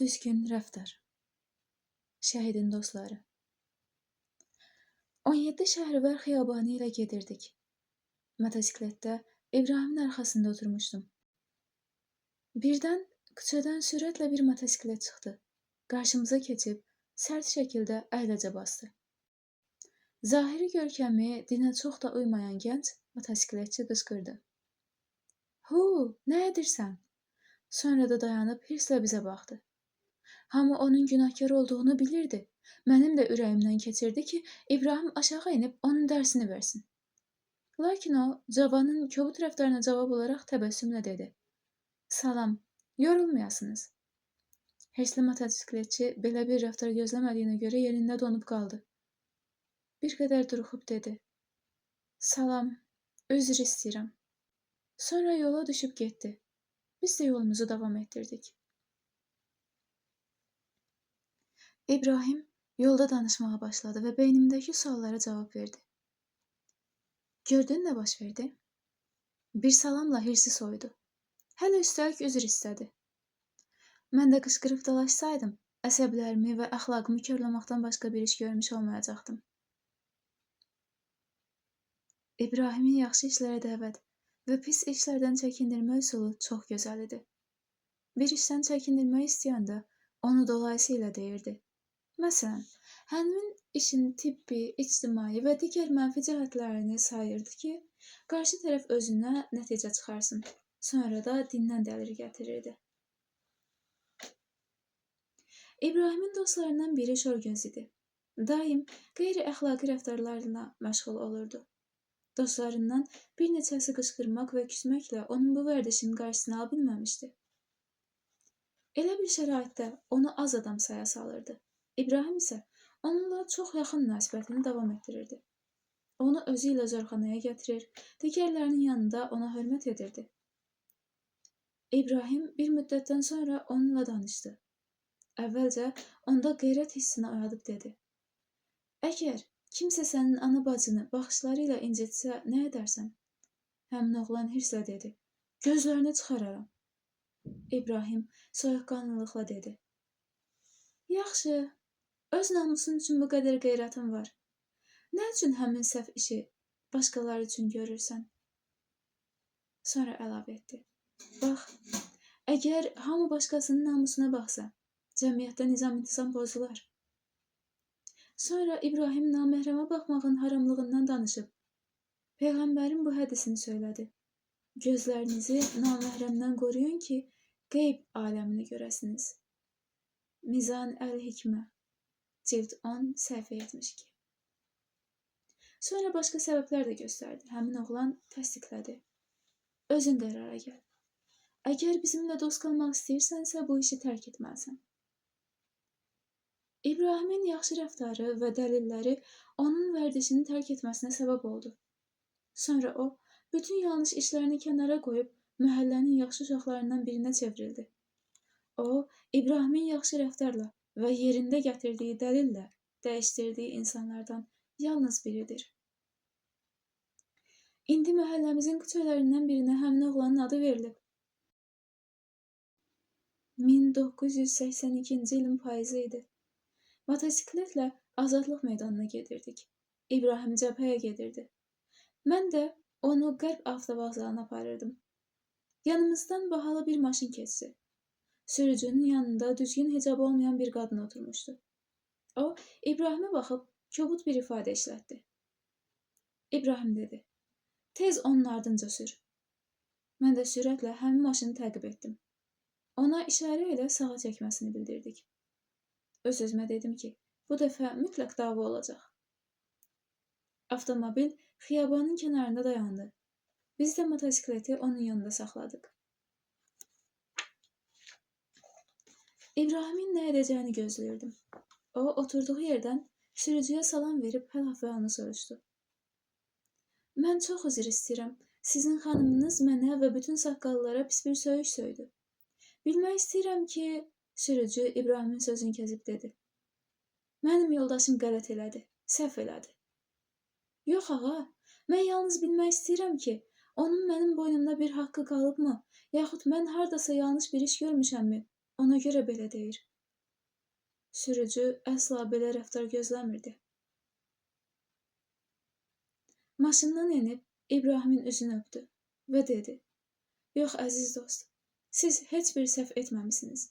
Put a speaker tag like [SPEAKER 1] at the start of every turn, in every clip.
[SPEAKER 1] Düzgün rəftar. Şəhidin dostları. 17 Şəhərvər xiyabanı ilə gedirdik. Motosikletdə İbrahimin arxasında oturmuşdum. Birdən küçədən sürətlə bir motosiklet çıxdı. Qarşımıza keçib sərt şəkildə əyləcə bastı. Zahiri görkəmi dinə çox da uymayan gənc motosikletçi qışqırdı. "Hu, nə edirsən?" Sonra da dayanıb hirslə bizə baxdı. Hamı onun günahkar olduğunu bilirdi. Mənim də ürəyimdən keçirdi ki, İbrahim aşağı inib onun dərsini versin. Lakin o, cavanın kobud rəftarına cavab olaraq təbəssümlə dedi. "Salam, yorulmayasınız." Hirsli motosikletçi belə bir rəftar gözləmədiyinə görə yerində donub qaldı. Bir qədər duruxub dedi. "Salam, üzr istəyirəm." Sonra yola düşüb getdi. Biz də yolumuzu davam etdirdik. İbrahim yolda danışmağa başladı və beynimdəki suallara cavab verdi. Gördün nə baş verdi? Bir salamla hirsi soydu. Hələ üstəlik üzr istədi. Mən də qışqırıb dalaşsaydım, əsəblərimi və əxlaqımı körləməkdən başqa bir iş görmüş olmayacaqdım. İbrahimin yaxşı işlərə dəvət və pis işlərdən çəkindirmə üsulu çox gözəl idi. Bir işdən çəkindirmək istəyəndə onu dolayısıyla deyirdi. Məsələn, həmin işin tibbi, ictimai və digər mənfi cəhətlərini sayırdı ki, qarşı tərəf özünə nəticə çıxarsın. Sonra da dindən dəlir gətirirdi. İbrahimin dostlarından biri şorgöz idi. Daim qeyri-əxlaqi rəftarlarla məşğul olurdu. Dostlarından bir neçəsi qışqırmaq və küsməklə onun bu vərdişinin qarşısını ala bilməmişdi. Elə bir şəraitdə onu az adam saya salırdı. İbrahim isə onunla çox yaxın münasibətini davam etdirirdi. Onu özü ilə zörxanaya gətirir, digərlərinin yanında ona hörmət edirdi. İbrahim bir müddətdən sonra onunla danışdı. Əvvəlcə onda qeyrət hissini oyadıb dedi. Əgər kimsə sənin ana bacını baxışları ilə incitsə, nə edərsən? Həmin oğlan hirslə dedi. Gözlərini çıxararam. İbrahim soyuqqanlılıqla dedi. Yaxşı, öz namusun üçün bu qədər qeyrətin var. Nə üçün həmin səhv işi başqaları üçün görürsən? Sonra əlavə etdi. Bax, əgər hamı başqasının namusuna baxsa, cəmiyyətdə nizam-intizam pozular. Sonra İbrahim naməhrəmə baxmağın haramlığından danışıb. Peyğəmbərin bu hədisini söylədi. Gözlərinizi naməhrəmdən qoruyun ki, qeyb aləmini görəsiniz. Mizan əl-Hikmə, cild 10, səhifə 72. Sonra başqa səbəblər də göstərdi. Həmin oğlan təsdiqlədi. Özün qərara gəl. Əgər bizimlə dost qalmaq istəyirsənsə, bu işi tərk etməlisən. İbrahimin yaxşı rəftarı və dəlilləri onun vərdişini tərk etməsinə səbəb oldu. Sonra o, bütün yanlış işlərini kənara qoyub, məhəllənin yaxşı uşaqlarından birinə çevrildi. O, İbrahimin yaxşı rəftarla və yerində gətirdiyi dəlillə dəyişdirdiyi insanlardan yalnız biridir. İndi məhəlləmizin küçələrindən birinə həmin oğlanın adı verilib. 1982-ci ilin payızı idi. Motosikletlə Azadlıq meydanına gedirdik. İbrahim cəbhəyə gedirdi. Mən də onu qərb avtovağzalına aparırdım. Yanımızdan bahalı bir maşın keçdi. Sürücünün yanında düzgün hicab olmayan bir qadın oturmuşdu. O, İbrahimə baxıb kobud bir ifadə işlətdi. İbrahim dedi, tez onun ardınca sür. Mən də sürətlə həmin maşını təqib etdim. Ona işarə ilə sağa çəkməsini bildirdik. Öz-özümə dedim ki, bu dəfə mütləq dava olacaq. Avtomobil xiyabanın kənarında dayandı. Biz də motosikleti onun yanında saxladıq. İbrahimin nə edəcəyini gözləyirdim. O, oturduğu yerdən sürücüyə salam verib həl-əhvalını soruşdu. Mən çox üzr istəyirəm. Sizin xanımınız mənə və bütün saqqallılara pis bir söyüş söydü. Bilmək istəyirəm ki, sürücü İbrahimin sözünü kəsib dedi. Mənim yoldaşım qələt elədi, səhv elədi. Yox ağa, mən yalnız bilmək istəyirəm ki, onun mənim boynumda bir haqqı qalıbmı, yaxud mən hardasa yanlış bir iş görmüşəmmi, ona görə belə deyir. Sürücü əsla belə rəftar gözləmirdi. Maşından enib İbrahimin üzünü öpdü və dedi: "Yox, əziz dost, siz heç bir səhv etməmisiniz.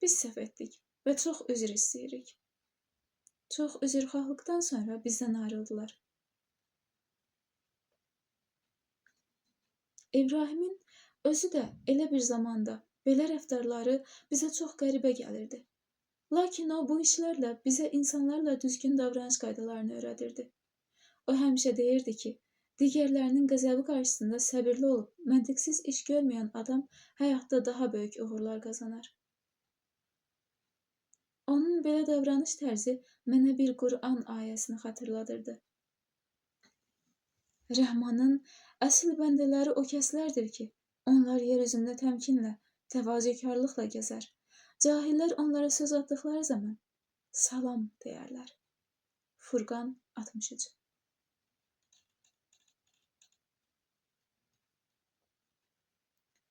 [SPEAKER 1] Biz səhv etdik və çox üzr istəyirik." Çox üzrxahlıqdan sonra bizdən ayrıldılar. İbrahimin özü də elə bir zamanda belə rəftarları bizə çox qəribə gəlirdi. Lakin o bu işlərlə bizə insanlarla düzgün davranış qaydalarını öyrədirdi. O həmişə deyirdi ki, digərlərinin qəzəbi qarşısında səbirli olub, məntiqsiz iş görməyən adam həyatda daha böyük uğurlar qazanar. Onun belə davranış tərzi mənə bir Qur'an ayəsini xatırladırdı. Rəhmanın əsl bəndələri o kəslərdir ki, onlar yer üzündə təmkinlə, təvazökarlıqla gəzər. Cahillər onlara söz atdıqları zaman salam deyərlər. Furqan 63.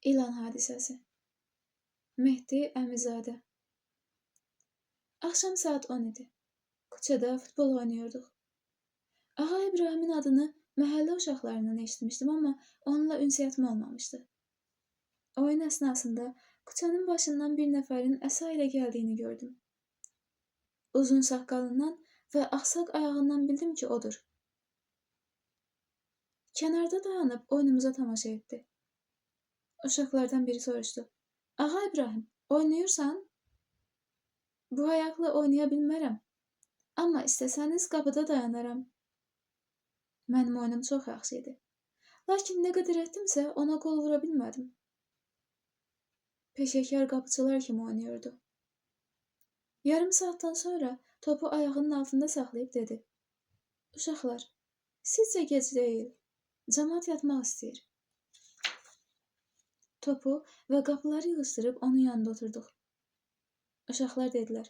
[SPEAKER 1] İlan hadisəsi. Mehdi Əmizadə. Axşam saat 10 idi. Küçədə futbol oynayırdıq. Ağa İbrahimin adını məhəllə uşaqlarından eşitmişdim, amma onunla ünsiyyətim olmamışdı. Oyun əsnasında küçənin başından bir nəfərin əsa ilə gəldiyini gördüm. Uzun saqqalından və axsaq ayağından bildim ki, odur. Kənarda dayanıb oyunumuza tamaşa etdi. Uşaqlardan biri soruşdu: "Ağa İbrahim, oynayırsan?" "Bu ayaqla oynaya bilmərəm, amma istəsəniz qapıda dayanaram." Mənim oyunum çox yaxşı idi. Lakin nə qədər etdimsə ona qol vura bilmədim. Peşəkar qapıçılar kimi oynayırdı. Yarım saatdan sonra topu ayağının altında saxlayıb dedi: "Uşaqlar, sizcə gec deyil, cəmaət yatmaq istəyir." Topu və qapıları yığışdırıb onun yanında oturduq. Uşaqlar dedilər: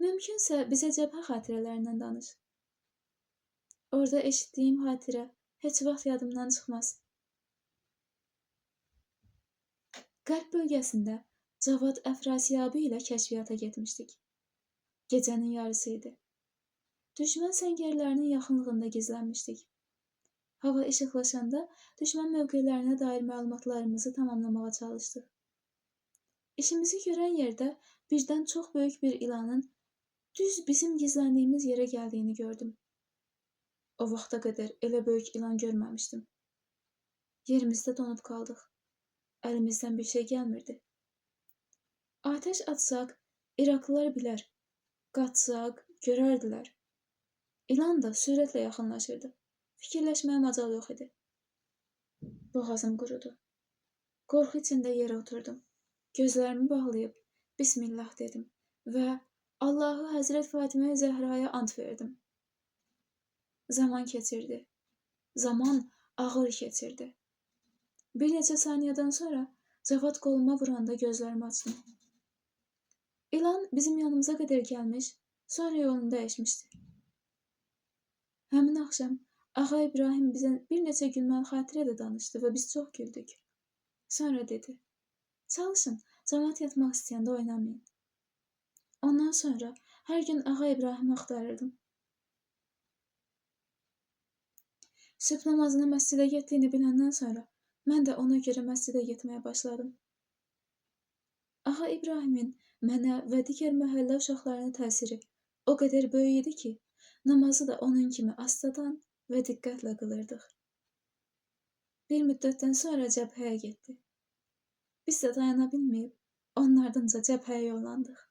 [SPEAKER 1] "Mümkünsə bizə cəbhə xatirələrindən danış." Orada eşitdiyim xatirə heç vaxt yadımdan çıxmaz. Qərb bölgəsində Cavad Əfrasiyabı ilə kəşfiyyata getmişdik. Gecənin yarısı idi. Düşmən səngərlərinin yaxınlığında gizlənmişdik. Hava işıqlaşanda düşmən mövqelərinə dair məlumatlarımızı tamamlamağa çalışdıq. İşimizi görən yerdə birdən çox böyük bir ilanın düz bizim gizləndiyimiz yerə gəldiyini gördüm. O vaxta qədər elə böyük ilan görməmişdim. Yerimizdə donub qaldıq. Əlimizdən bir şey gəlmirdi. Atəş atsaq, İraqlılar bilər. Qaçsaq, görərdilər. İlan da sürətlə yaxınlaşırdı. Fikirləşməyə macal yox idi. Boğazım qurudu. Qorxu içində yerə oturdum. Gözlərimi bağlayıb Bismillah dedim və Allahı Həzrət Fatimə Zəhraya ant verdim. Zaman keçirdi. Zaman ağır keçirdi. Bir neçə saniyədən sonra Cavad qoluma vuranda gözlərimi açdım. İlan bizim yanımıza qədər gəlmiş, sonra yolunu dəyişmişdi. Həmin axşam Ağa İbrahim bizə bir neçə gülməli xatirə də danışdı və biz çox güldük. Sonra dedi: "Çalışın, cəmaət yatmaq istəyəndə oynamayın." Ondan sonra hər gün Ağa İbrahimi axtarırdım. Sübh namazına məscidə getdiyini biləndən sonra mən də ona görə məscidə getməyə başladım. Ağa İbrahimin mənə və digər məhəllə uşaqlarına təsiri o qədər böyük idi ki, namazı da onun kimi astadan və diqqətlə qılırdıq. Bir müddətdən sonra cəbhəyə getdi. Biz də dayana bilməyib, onun ardınca cəbhəyə yollandıq.